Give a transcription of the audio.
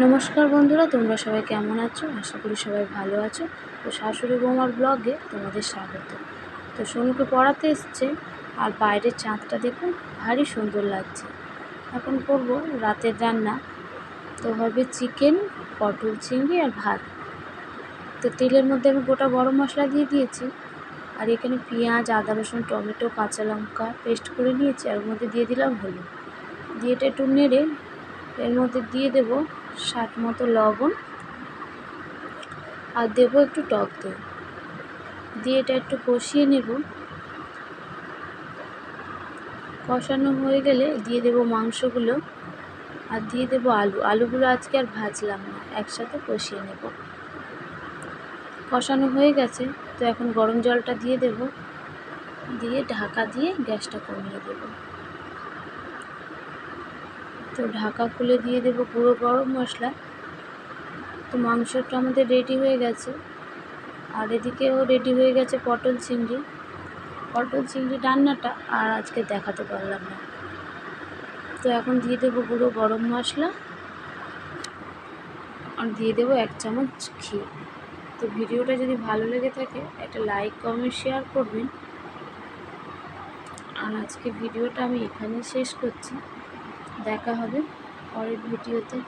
নমস্কার বন্ধুরা, তোমরা সবাই কেমন আছো? আশা করি সবাই ভালো আছো। তো শাশুড়ি বৌমার ব্লগে তোমাদের স্বাগত। তো সোনুকে পড়াতে এসছে, আর বাইরের চাঁদটা দেখুন, ভারী সুন্দর লাগছে। এখন করব রাতের রান্না। তো হবে চিকেন, পটল চিংড়ি আর ভাত। তো তেলের মধ্যে আমি গোটা গরম মশলা দিয়ে দিয়েছি, আর এখানে পেঁয়াজ, আদা, রসুন, টমেটো, কাঁচা লঙ্কা পেস্ট করে নিয়েছি, আর ওর মধ্যে দিয়ে দিলাম হলুদ। দিয়ে এটা একটু নেড়ে এর মধ্যে দিয়ে দেব স্বাদ মতো লবণ, আর দেবো একটু টক দই। দিয়ে এটা একটু কষিয়ে নেব। কষানো হয়ে গেলে দিয়ে দেব মাংসগুলো, আর দিয়ে দেব আলুগুলো আজকে আর ভাজলাম না, একসাথে কষিয়ে নেব। কষানো হয়ে গেছে, তো এখন গরম জলটা দিয়ে দেব, দিয়ে ঢাকা দিয়ে গ্যাসটা কমিয়ে দেব। তো ঢাকা খুলে দিয়ে দেব গুঁড়ো গরম মশলা। তো মাংসটা আমাদের রেডি হয়ে গেছে, আর এদিকেও রেডি হয়ে গেছে পটল চিংড়ি রান্নাটা আর আজকে দেখাতে পারলাম না। তো এখন দিয়ে দেবো গুঁড়ো গরম মশলা, আর দিয়ে দেবো 1 চামচ ঘি। তো ভিডিওটা যদি ভালো লেগে থাকে একটা লাইক, কমেন্ট, শেয়ার করবেন। আর আজকে ভিডিওটা আমি এখানেই শেষ করছি। দেখা হবে পরের ভিডিওতে।